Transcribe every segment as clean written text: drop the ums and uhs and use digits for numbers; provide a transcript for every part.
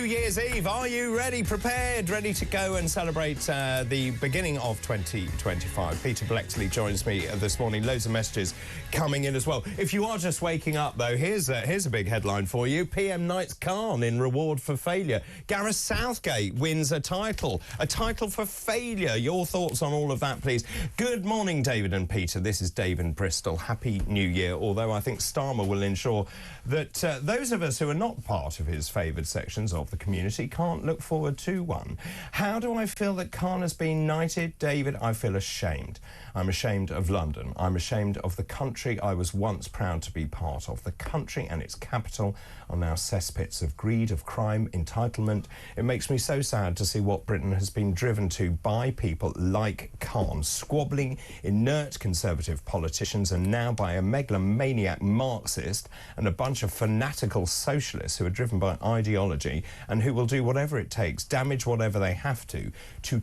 Year's Eve. Are you ready, prepared, ready to go and celebrate the beginning of 2025? Peter Bleksley joins me this morning. Loads of messages coming in as well. If you are just waking up, though, here's a big headline for you. PM knights Khan in reward for failure. Gareth Southgate wins a title for failure. Your thoughts on all of that, please. Good morning, David and Peter. This is Dave in Bristol. Happy New Year, although I think Starmer will ensure that those of us who are not part of his favoured sections of the community can't look forward to one. How do I feel that Khan has been knighted? David, I feel ashamed. I'm ashamed of London. I'm ashamed of the country I was once proud to be part of. The country and its capital are now cesspits of greed, of crime, entitlement. It makes me so sad to see what Britain has been driven to by people like Khan, squabbling, inert Conservative politicians, and now by a megalomaniac Marxist and a bunch of fanatical socialists who are driven by ideology and who will do whatever it takes, damage whatever they have to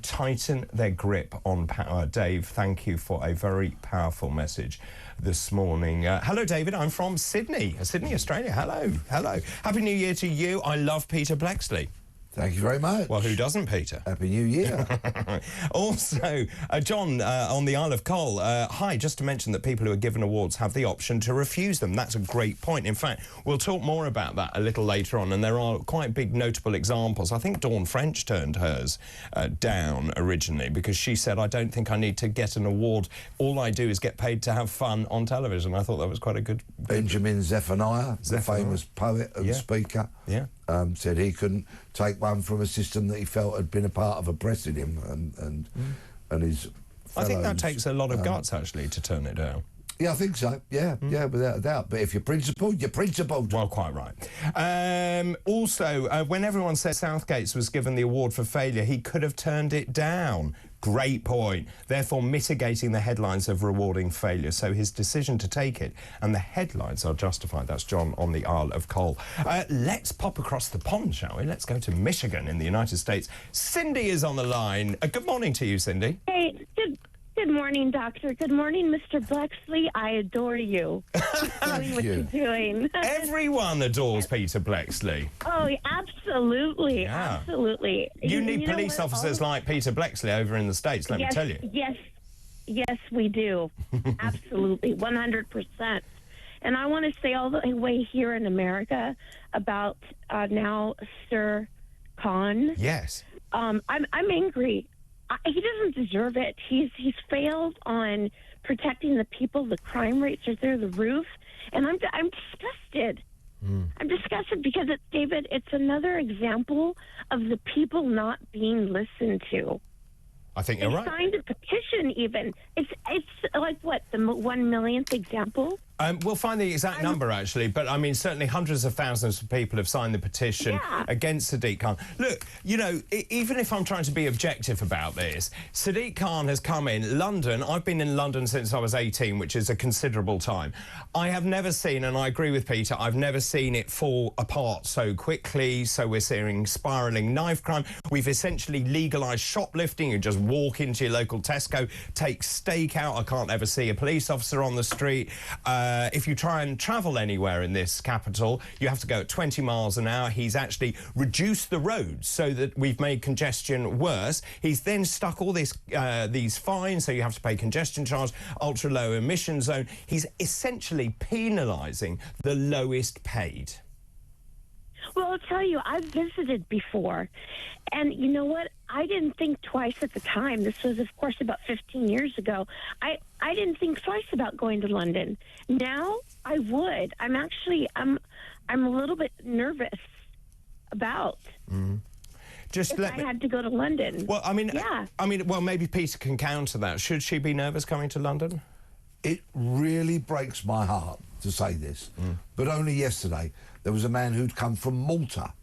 tighten their grip on power. Dave, thank you for a very powerful message this morning. Hello, David. I'm from Sydney, Australia. Hello. Happy New Year to you. I love Peter Bleksley. Thank you very much. Well, who doesn't, Peter? Happy New Year. Also, John on the Isle of Coll. Hi, just to mention that people who are given awards have the option to refuse them. That's a great point. In fact, we'll talk more about that a little later on, and there are quite big notable examples. I think Dawn French turned hers down originally because she said, I don't think I need to get an award. All I do is get paid to have fun on television. I thought that was quite a good... Benjamin Zephaniah, the famous poet and speaker, said he couldn't take one from a system that he felt had been a part of oppressing him and his fellows. I think that takes a lot of guts, actually, to turn it down. Yeah, I think so. Yeah, without a doubt. But if you're principled, you're principled. Well, quite right. Also, when everyone said Southgate was given the award for failure, he could have turned it down. Great point. Therefore, mitigating the headlines of rewarding failure. So his decision to take it and the headlines are justified. That's John on the Isle of Coll. Let's pop across the pond, shall we? Let's go to Michigan in the United States. Cindy is on the line. Good morning to you, Cindy. Hey, Good morning, Doctor. Good morning, Mr. Bleksley. I adore you. Doing what you're doing. Everyone adores Peter Bleksley. Oh, absolutely. Yeah. Absolutely. You need police officers like Peter Bleksley over in the States, let me tell you. Yes, we do. Absolutely. 100%. And I want to say all the way here in America about now Sir Khan. Yes. I'm angry. He doesn't deserve it. He's failed on protecting the people. The crime rates are through the roof, and I'm disgusted. I'm disgusted because it's another example of the people not being listened to. I think you're right. They signed a petition. Even it's like what, the 1 millionth example. We'll find the exact number, actually, but, I mean, certainly hundreds of thousands of people have signed the petition against Sadiq Khan. Look, you know, even if I'm trying to be objective about this, Sadiq Khan has come in London. I've been in London since I was 18, which is a considerable time. I have never seen, and I agree with Peter, I've never seen it fall apart so quickly. So we're seeing spiralling knife crime. We've essentially legalised shoplifting. You just walk into your local Tesco, take steak out. I can't ever see a police officer on the street. If you try and travel anywhere in this capital, you have to go at 20 miles an hour. He's actually reduced the roads so that we've made congestion worse. He's then stuck all these fines, so you have to pay congestion charge, ultra-low emission zone. He's essentially penalising the lowest paid. Well, I'll tell you, I've visited before, and you know what? I didn't think twice at the time. This was, of course, about 15 years ago. I didn't think twice about going to London. Now I would. I'm a little bit nervous about. Just I had to go to London. Well, I mean, well, maybe Peter can counter that. Should she be nervous coming to London? It really breaks my heart to say this, but only yesterday there was a man who'd come from Malta,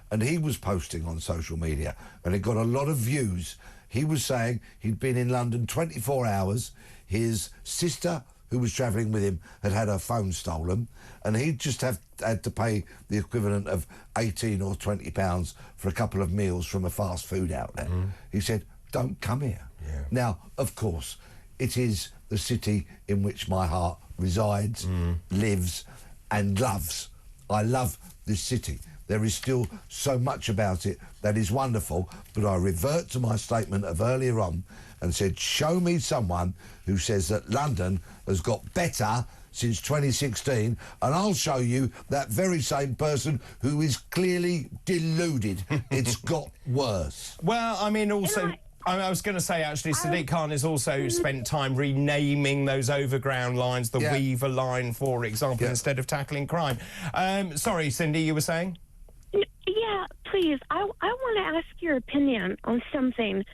and he was posting on social media, and it got a lot of views. He was saying he'd been in London 24 hours. His sister, who was travelling with him, had had her phone stolen, and he'd just had to pay the equivalent of 18 or 20 pounds for a couple of meals from a fast food outlet. He said, don't come here. Now, of course, it is the city in which my heart resides, lives and loves. I love this city. There is still so much about it that is wonderful, but I revert to my statement of earlier on and said, show me someone who says that London has got better since 2016, and I'll show you that very same person who is clearly deluded. It's got worse. Well, I mean, also... I was going to say, actually, Sadiq Khan has also spent time renaming those overground lines, the Weaver line, for example, instead of tackling crime. Sorry, Cindy, you were saying? Yeah, please. I want to ask your opinion on something.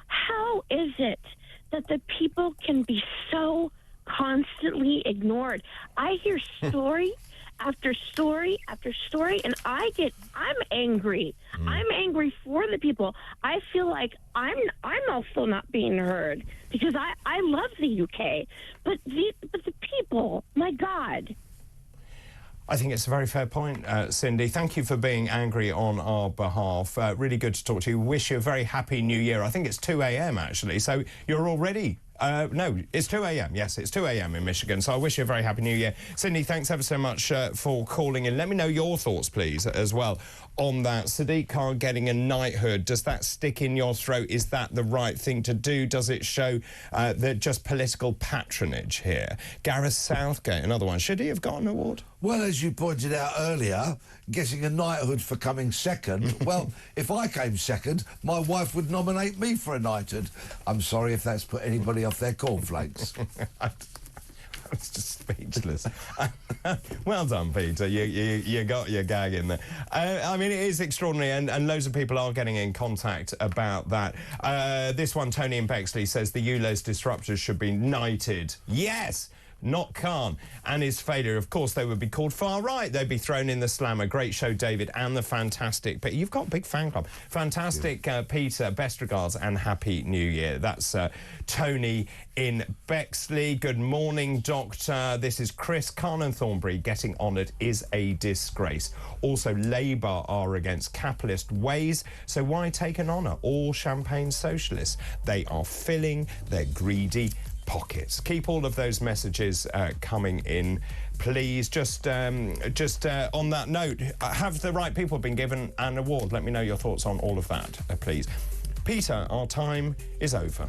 How is it that the people can be so constantly ignored? I hear story after story after story, and I'm angry. I'm angry for the people. I feel like I'm also not being heard because I love the UK, but the people, my God. I think it's a very fair point, Cindy. Thank you for being angry on our behalf. Really good to talk to you. Wish you a very happy New Year. I think it's 2 a.m. actually, so you're already... no, it's 2 a.m. Yes, it's 2 a.m. in Michigan, so I wish you a very happy New Year. Cindy, thanks ever so much for calling in. Let me know your thoughts, please, as well, on that. Sadiq Khan getting a knighthood. Does that stick in your throat? Is that the right thing to do? Does it show that just political patronage here? Gareth Southgate, another one. Should he have got an award? Well, as you pointed out earlier, getting a knighthood for coming second, well, if I came second, my wife would nominate me for a knighthood. I'm sorry if that's put anybody off their cornflakes. I was just speechless. Well done, Peter. You got your gag in there. I mean, it is extraordinary, and loads of people are getting in contact about that. This one, Tony in Bexley, says the ULEZ disruptors should be knighted. Yes! Not Khan and his failure. Of course, they would be called far right. They'd be thrown in the slammer. Great show, David, and the fantastic... But you've got a big fan club. Fantastic, Peter. Best regards and Happy New Year. That's Tony in Bexley. Good morning, Doctor. This is Chris. Khan and Thornbury getting honoured is a disgrace. Also, Labour are against capitalist ways, so why take an honour? All champagne socialists. They are filling their greedy pockets. Keep all of those messages coming in, please. Just on that note, have the right people been given an award? Let me know your thoughts on all of that, please. Peter, our time is over.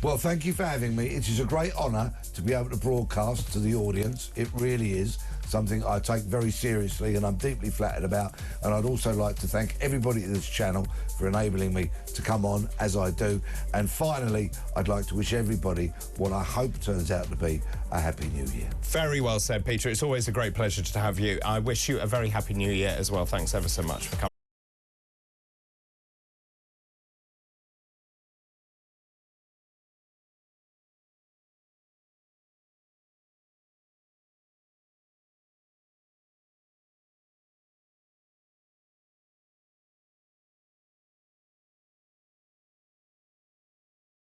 Well, thank you for having me. It is a great honour to be able to broadcast to the audience. It really is something I take very seriously and I'm deeply flattered about. And I'd also like to thank everybody at this channel for enabling me to come on as I do. And finally, I'd like to wish everybody what I hope turns out to be a Happy New Year. Very well said, Peter. It's always a great pleasure to have you. I wish you a very Happy New Year as well. Thanks ever so much for coming.